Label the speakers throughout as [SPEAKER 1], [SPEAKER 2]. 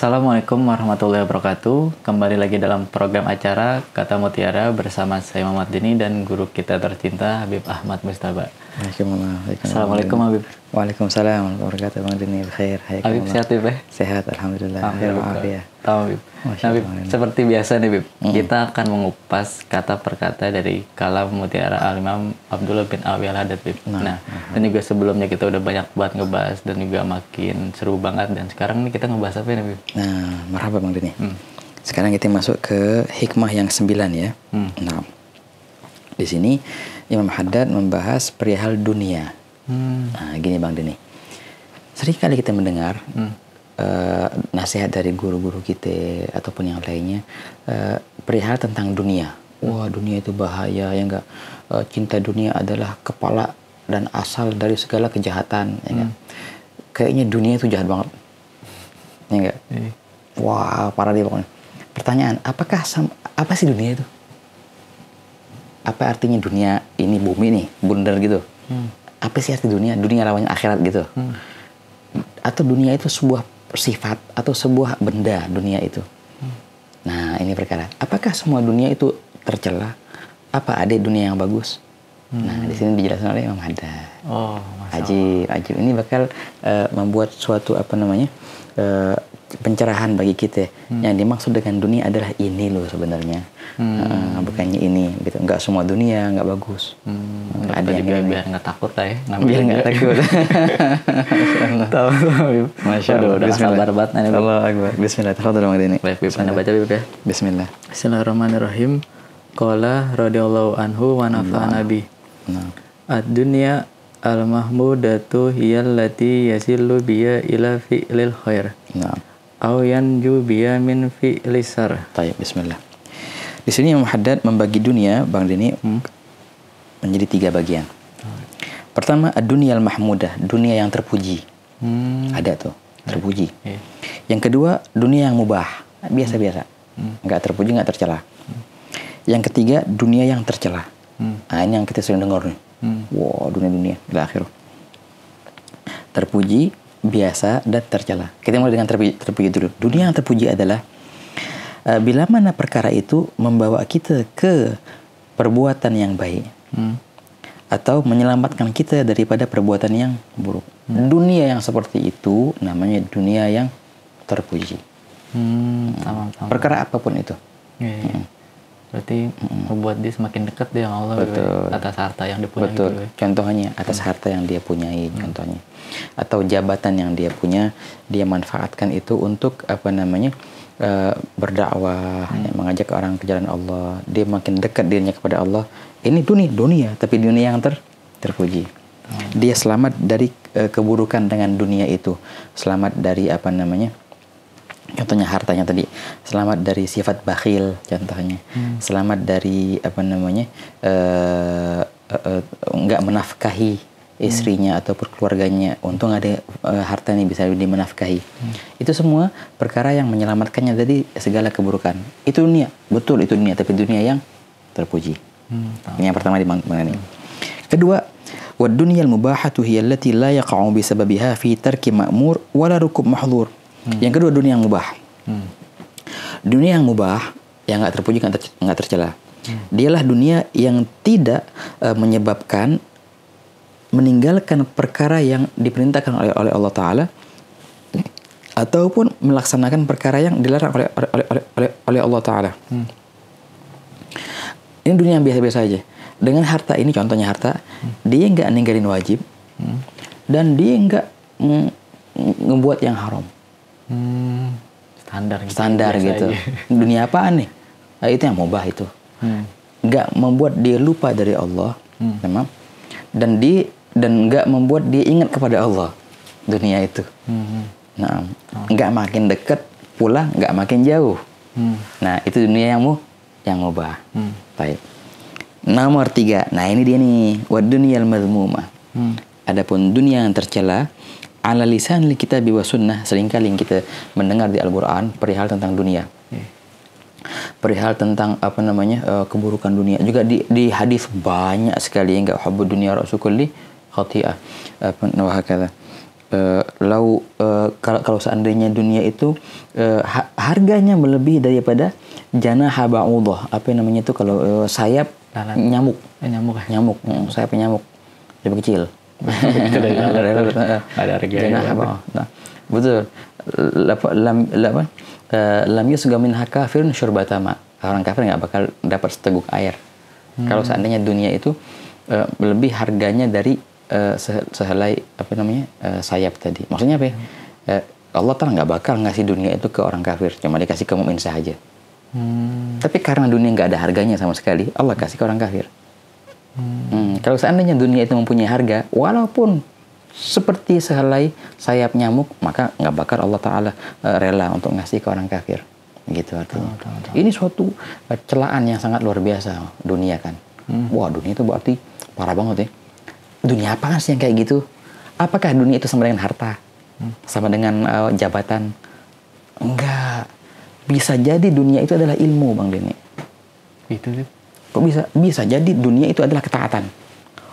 [SPEAKER 1] Assalamualaikum warahmatullahi wabarakatuh. Kembali lagi dalam program acara Kata Mutiara bersama saya Muhammad Dini dan guru kita tercinta Habib Ahmad Mustafa. Assalamualaikum Habib.
[SPEAKER 2] Waalaikumsalam warahmatullahi wabarakatuh. Bang Dini, khair.
[SPEAKER 1] Habib sehat Habib?
[SPEAKER 2] Sehat, alhamdulillah.
[SPEAKER 1] Alhamdulillah. Habib. Habib, seperti biasa nih Habib, kita akan mengupas kata per kata dari kalam Mutiara Al-Imam Abdullah bin Abi Al-Haddad Habib. Nah, dan juga sebelumnya kita udah banyak banget ngebahas dan juga makin seru banget, dan sekarang nih kita ngebahas apa nih Habib?
[SPEAKER 2] Nah, marhaba Bang Dini. Sekarang kita masuk ke hikmah yang 9 ya. Nah, di sini Imam Haddad membahas perihal dunia. Nah, gini Bang Dini. Seringkali kita mendengar nasihat dari guru-guru kita ataupun yang lainnya perihal tentang dunia. Wah, dunia itu bahaya ya enggak. Cinta dunia adalah kepala dan asal dari segala kejahatan ya enggak. Kayaknya dunia itu jahat banget. Ya enggak? Wah, parah dia pokoknya. Pertanyaan, apa sih dunia itu? Apa artinya dunia ini bumi nih, bundar gitu? Apa sih arti dunia? Dunia lawannya akhirat gitu. Atau dunia itu sebuah sifat atau sebuah benda dunia itu. Nah, ini perkara. Apakah semua dunia itu tercela? Apa ada dunia yang bagus? Nah, di sini dijelaskan oleh Imam Haddad.
[SPEAKER 1] Oh,
[SPEAKER 2] ajib. Ini bakal membuat suatu pencerahan bagi kita. Yang dimaksud dengan dunia adalah ini loh sebenarnya. Bukannya ini gitu. Enggak semua dunia enggak bagus.
[SPEAKER 1] Ada yang juga biar nggak takut lah ya.
[SPEAKER 2] Biar nggak takut.
[SPEAKER 1] Tahu Habib.
[SPEAKER 2] Masya Allah.
[SPEAKER 1] Udah sabar banget nih.
[SPEAKER 2] Allah Akbar. Bismillah. Tafadhol Bang Dini.
[SPEAKER 1] Baik, Habib. Anda baca Habib ya.
[SPEAKER 2] Bismillah.
[SPEAKER 1] Bismillahirrahmanirrahim. Qala radhiyallahu anhu wa nafa'ana bi. Ad-dunya al-mahmudatu hiyallati yasillu biya ila fi'lil khair. Aw yanju biya min fi'lis syarr.
[SPEAKER 2] Baik, bismillah. Di sini Imam Haddad membagi dunia, Bang Dini, menjadi 3 bagian. Pertama, ad-dunya al-mahmudah, dunia yang terpuji. Ada tuh, terpuji. Yang kedua, dunia yang mubah, biasa-biasa. Enggak terpuji, enggak tercela. Yang ketiga, dunia yang tercela. Nah, ini yang kita sering dengar nih. Wow, dunia-dunia ila akhirah. Terpuji, biasa, dan tercela. Kita mulai dengan terpuji dulu. Dunia yang terpuji adalah bila mana perkara itu membawa kita ke perbuatan yang baik atau menyelamatkan kita daripada perbuatan yang buruk. Dunia yang seperti itu namanya dunia yang terpuji. Perkara apapun itu.
[SPEAKER 1] Berarti membuat dia semakin dekat dengan Allah.
[SPEAKER 2] Betul.
[SPEAKER 1] Atas harta yang dipunyai.
[SPEAKER 2] Betul. Contohnya atas harta yang dia punyai, contohnya. Atau jabatan yang dia punya, dia manfaatkan itu untuk berdakwah, mengajak orang ke jalan Allah. Dia makin dekat dirinya kepada Allah. Ini dunia, tapi dunia yang terpuji. Dia selamat dari keburukan dengan dunia itu. Selamat dari contohnya hartanya tadi, selamat dari sifat bakhil contohnya, selamat dari enggak menafkahi istrinya atau keluarganya. Untung ada harta ini bisa dimenafkahi. Itu semua perkara yang menyelamatkannya dari segala keburukan. Itu dunia, betul itu dunia, tapi dunia yang terpuji. Ini yang pertama di mana ini. Kedua, wad dunyal mubahatu hiya allati la yaqa'u bi sababiha fi tarki ma'mur wala rukub mahdhur. Yang kedua, dunia yang mubah. Dunia yang mubah, yang enggak terpuji, enggak tercela. Dialah dunia yang tidak menyebabkan meninggalkan perkara yang diperintahkan oleh Allah Ta'ala ataupun melaksanakan perkara yang dilarang oleh Allah Ta'ala. Ini dunia yang biasa-biasa aja. Dengan harta ini, contohnya harta, dia nggak ninggalin wajib dan dia nggak ngebuat yang haram. Standar gitu. Dunia apaan nih? Nah, itu yang mubah itu. Nggak membuat dia lupa dari Allah, memang, dan nggak membuat dia ingat kepada Allah. Dunia itu. Nah, nggak makin dekat, pula nggak makin jauh. Nah, itu dunia yang mubah. Baik. Nomor 3. Nah, ini dia nih, wad dunyal madhmumah. Adapun dunia yang tercela, ala lisan kitab wa sunnah, seringkali kita mendengar di Al-Qur'an perihal tentang dunia. Perihal tentang keburukan dunia. Juga di hadis banyak sekali, enggak hubbud dunya rasul kulli khati'ah. kalau seandainya dunia itu harganya melebihi daripada janaha ba'udah, apa yang namanya itu kalau sayap nyamuk. Nyamuk, sayap nyamuk lebih kecil.
[SPEAKER 1] Ada harga.
[SPEAKER 2] Nah, betul. Lam yusga minha kafirun syurbatama. Orang kafir nggak bakal dapat seteguk air. Kalau seandainya dunia itu lebih harganya dari sehelai sayap tadi. Maksudnya apa ya? Allah Ta'ala nggak bakal ngasih dunia itu ke orang kafir, cuma dikasih ke mukmin saja. Tapi karena dunia nggak ada harganya sama sekali, Allah kasih ke orang kafir. Kalau seandainya dunia itu mempunyai harga, walaupun seperti sehelai sayap nyamuk, maka nggak bakal Allah Ta'ala rela untuk ngasih ke orang kafir. Gitu artinya. Ini suatu celaan yang sangat luar biasa dunia kan. Wah, dunia itu berarti parah banget ya. Dunia apaan sih yang kayak gitu? Apakah dunia itu sama dengan harta? Sama dengan jabatan? Enggak. Bisa jadi dunia itu adalah ilmu, Bang Denny.
[SPEAKER 1] Itu sih.
[SPEAKER 2] Kok bisa? Bisa jadi dunia itu adalah ketaatan.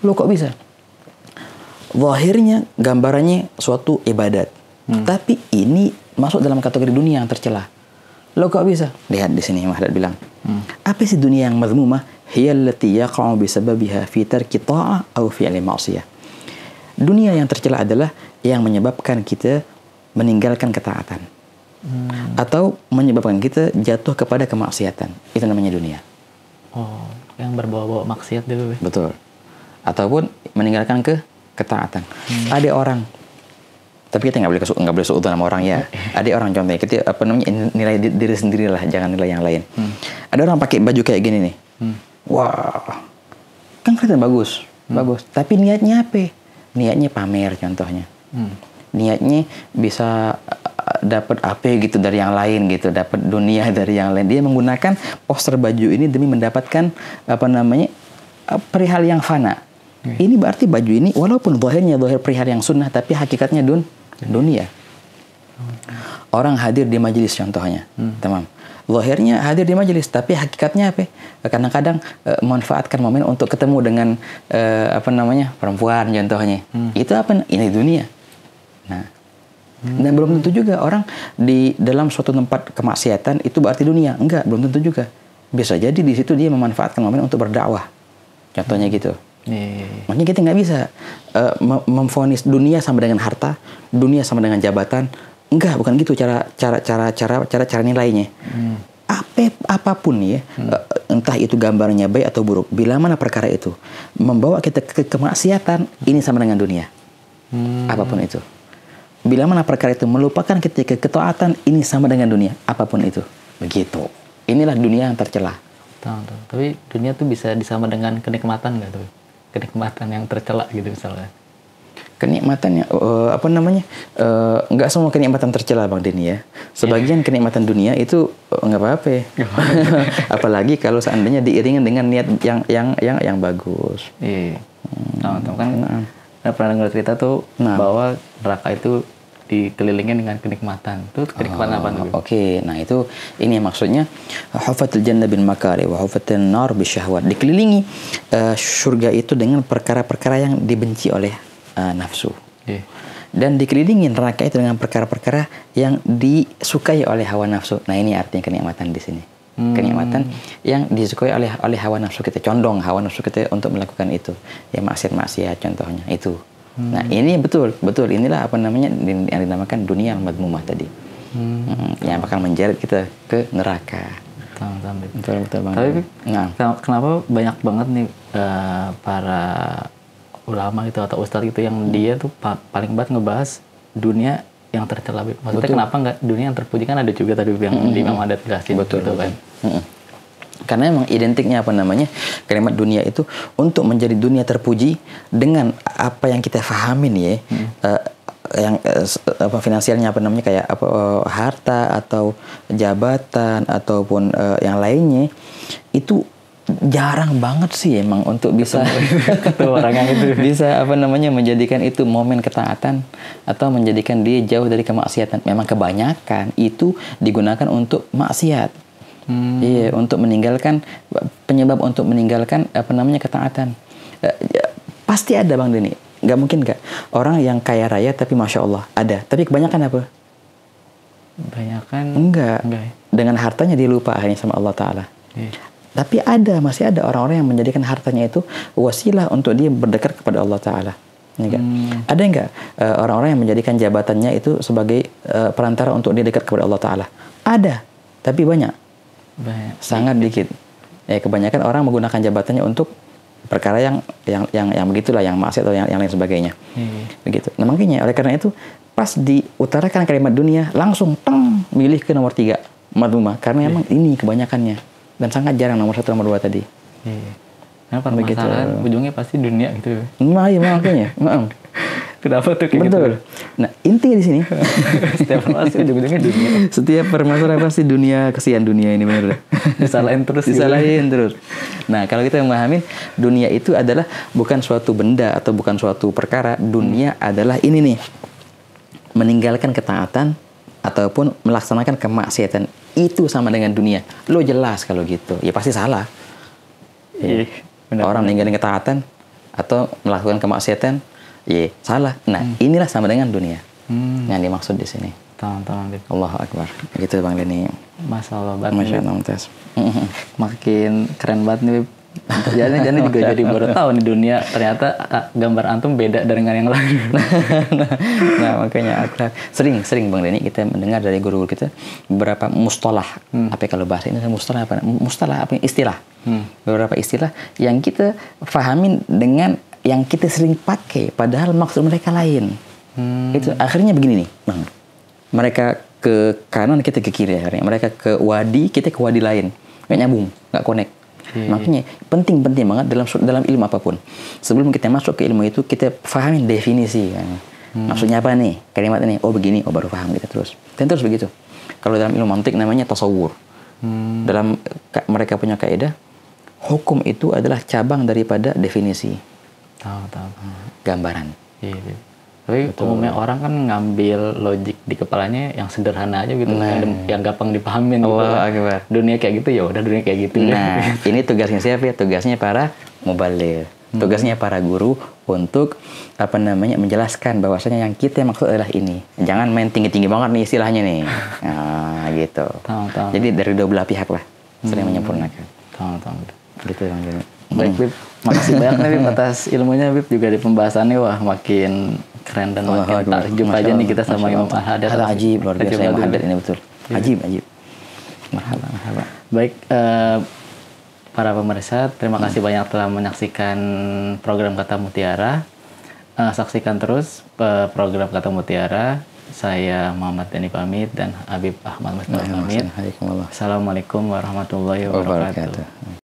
[SPEAKER 2] Loh kok bisa? Zahirnya gambarannya suatu ibadat. Tapi ini masuk dalam kategori dunia yang tercela. Loh kok bisa? Lihat di sini Mahdad bilang. Apa sih dunia yang mazmumah? Hiya allati yaqa'u bisababiha fi tarki ta'ah aw fi'li ma'siyah. Dunia yang tercela adalah yang menyebabkan kita meninggalkan ketaatan. Atau menyebabkan kita jatuh kepada kemaksiatan. Itu namanya dunia.
[SPEAKER 1] Oh, yang berbau-bau maksiat dulu.
[SPEAKER 2] Betul. Ataupun meninggalkan ketaatan. Ada orang, tapi kita nggak boleh seutuh sama orang ya. Ada orang contohnya, kita nilai diri sendiri lah, jangan nilai yang lain. Ada orang pakai baju kayak gini nih. Wah, kan kelihatan bagus. Tapi niatnya apa? Niatnya pamer contohnya. Niatnya bisa dapat apa gitu dari yang lain gitu, dapat dunia dari yang lain. Dia menggunakan poster baju ini demi mendapatkan perihal yang fana. Ini berarti baju ini walaupun zahir perihal yang sunnah, tapi hakikatnya dunia. Orang hadir di majelis contohnya, tamam. Zahirnya hadir di majelis, tapi hakikatnya apa? Kadang-kadang memanfaatkan momen untuk ketemu dengan perempuan contohnya. Itu apa? Ini dunia. Nah, dan belum tentu juga orang di dalam suatu tempat kemaksiatan itu berarti dunia. Enggak, belum tentu juga. Bisa jadi di situ dia memanfaatkan momen untuk berdakwah. Contohnya gitu. Makanya kita nggak bisa memvonis dunia sama dengan harta, dunia sama dengan jabatan. Enggak, bukan gitu cara nilainya. Apapun ya, entah itu gambarnya baik atau buruk, bila mana perkara itu membawa kita ke kemaksiatan, ini sama dengan dunia. Apapun itu. Bila mana perkara itu melupakan kita ke ketaatan, ini sama dengan dunia. Apapun itu. Begitu. Inilah dunia yang tercela.
[SPEAKER 1] Tapi dunia tuh bisa disama dengan kenikmatan nggak tuh? Kenikmatan yang tercela gitu misalnya.
[SPEAKER 2] Kenikmatan nggak semua kenikmatan tercela Bang Denny ya. Sebagian kenikmatan dunia itu nggak apa-apa ya. Apalagi kalau seandainya diiringi dengan niat yang bagus.
[SPEAKER 1] Iya. Kan pernah dengar cerita tuh bahwa neraka itu dikelilingi dengan kenikmatan. Itu kenikmatan apa tuh?
[SPEAKER 2] Oke. Nah itu ini maksudnya hufatul jannah bil makari wa hufatul nar bisyahwat. Dikelilingi surga itu dengan perkara-perkara yang dibenci oleh nafsu. Dan dikelilingi neraka itu dengan perkara-perkara yang disukai oleh hawa nafsu. Nah ini artinya kenikmatan di sini. Kenikmatan yang disukai oleh hawa nafsu kita, condong hawa nafsu kita untuk melakukan itu. Ya maksiat contohnya itu. Nah ini betul inilah yang dinamakan dunia al-madmumah tadi. Yang bakal menjeret kita ke neraka. Betul Bang.
[SPEAKER 1] Tapi kenapa banyak banget nih para ulama gitu atau ustadz gitu yang dia tuh paling banget ngebahas dunia yang tercela. Maksudnya kenapa nggak dunia yang terpuji? Kan ada juga tadi yang di Imam Haddad jelasin gitu kan.
[SPEAKER 2] Karena emang identiknya kalimat dunia itu untuk menjadi dunia terpuji dengan apa yang kita fahamin ya. Yang finansialnya kayak harta atau jabatan ataupun yang lainnya itu jarang banget sih emang untuk bisa
[SPEAKER 1] orang yang itu
[SPEAKER 2] bisa menjadikan itu momen ketaatan atau menjadikan dia jauh dari kemaksiatan. Memang kebanyakan itu digunakan untuk maksiat. Iya, untuk meninggalkan penyebab untuk meninggalkan ketaatan. Pasti ada Bang Denny. nggak mungkin nggak orang yang kaya raya tapi masya Allah ada, tapi kebanyakan apa?
[SPEAKER 1] Kebanyakan
[SPEAKER 2] Enggak.
[SPEAKER 1] ya?
[SPEAKER 2] Dengan hartanya dia lupa akhirnya sama Allah Taala.
[SPEAKER 1] Iya.
[SPEAKER 2] Tapi masih ada orang-orang yang menjadikan hartanya itu wasilah untuk dia berdekat kepada Allah Taala. Enggak. Ada enggak orang-orang yang menjadikan jabatannya itu sebagai perantara untuk dia dekat kepada Allah Taala? Ada, tapi banyak. Sangat dikit. Kebanyakan orang menggunakan jabatannya untuk perkara yang begitulah, yang maksiat atau yang lain sebagainya. Begitu. Nah, makanya oleh karena itu pas diutarakan kalimat dunia langsung milih ke nomor 3 madhumah, karena memang ini kebanyakannya dan sangat jarang nomor 1 nomor 2 tadi.
[SPEAKER 1] Nah, permasalahan ujungnya pasti dunia gitu.
[SPEAKER 2] Nah, iya makanya.
[SPEAKER 1] Kenapa tuh kayak
[SPEAKER 2] betul.
[SPEAKER 1] gitu?
[SPEAKER 2] Nah, intinya di sini
[SPEAKER 1] setiap pasti ujung-ujungnya dunia.
[SPEAKER 2] Setiap permasalahan pasti dunia, kesian dunia ini benar.
[SPEAKER 1] Disalahin terus.
[SPEAKER 2] Terus. Nah, kalau kita memahami dunia itu adalah bukan suatu benda atau bukan suatu perkara, dunia adalah ini nih. Meninggalkan ketaatan ataupun melaksanakan kemaksiatan itu sama dengan dunia. Lo jelas kalau gitu. Ya pasti salah. Orang meninggalkan ketaatan atau melakukan kemaksiatan, ya salah. Nah, inilah sama dengan dunia. Yang dimaksud di sini.
[SPEAKER 1] Tamam,
[SPEAKER 2] Allahu Akbar. Gitu Bang Denny.
[SPEAKER 1] Masya Allah banget.
[SPEAKER 2] Masya Allah, Mumtaz.
[SPEAKER 1] Makin keren banget nih. Jadi juga jadi baru tahu nih dunia ternyata gambar antum beda dengan yang lain.
[SPEAKER 2] Nah, makanya aku sering Bang Denny kita mendengar dari guru-guru kita beberapa mustalah. Apa kalau bahasa ini mustalah apa? Mustalah apa? Istilah. Beberapa istilah yang kita fahamin dengan yang kita sering pakai padahal maksud mereka lain. Itu akhirnya begini nih, Bang. Mereka ke kanan, kita ke kiri akhirnya. Mereka ke wadi, kita ke wadi lain. Nggak nyambung, nggak connect. Makanya penting banget dalam ilmu apapun. Sebelum kita masuk ke ilmu itu, kita pahamin definisi kan. Maksudnya apa nih kalimat ini? Oh begini, oh baru paham kita terus. Dan terus begitu. Kalau dalam ilmu mantik namanya tasawur. Dalam mereka punya kaidah, hukum itu adalah cabang daripada definisi.
[SPEAKER 1] Tahu.
[SPEAKER 2] Gambaran.
[SPEAKER 1] Iya. Tapi umumnya orang kan ngambil logik di kepalanya yang sederhana aja gitu, yang gampang dipahamin.
[SPEAKER 2] Allah Akbar.
[SPEAKER 1] Dunia kayak gitu, ya udah dunia kayak gitu.
[SPEAKER 2] Nah, ini tugasnya siapa ya? Tugasnya para mubaligh. Tugasnya para guru untuk menjelaskan bahwasanya yang kita maksud adalah ini. Jangan main tinggi-tinggi banget nih istilahnya nih. Nah, gitu.
[SPEAKER 1] Tahu.
[SPEAKER 2] Jadi dari dua belah pihak lah, sering menyempurnakan.
[SPEAKER 1] Tahu.
[SPEAKER 2] Gitu Bang Denny.
[SPEAKER 1] Baik, Bib. Makasih banyak nih Bib atas ilmunya, Bib, juga di pembahasannya. Wah, makin keren dan makin takjub aja nih kita sama Imam Al-Haddad.
[SPEAKER 2] Hal ajib, luar biasa Imam Al-Haddad ini betul. Ajib. Marhaba.
[SPEAKER 1] Baik, para pemirsa, terima kasih banyak telah menyaksikan program Kata Mutiara. Saksikan terus program Kata Mutiara. Saya Muhammad Denny pamit dan Habib Ahmad Mustafa pamit. Assalamualaikum warahmatullahi wabarakatuh.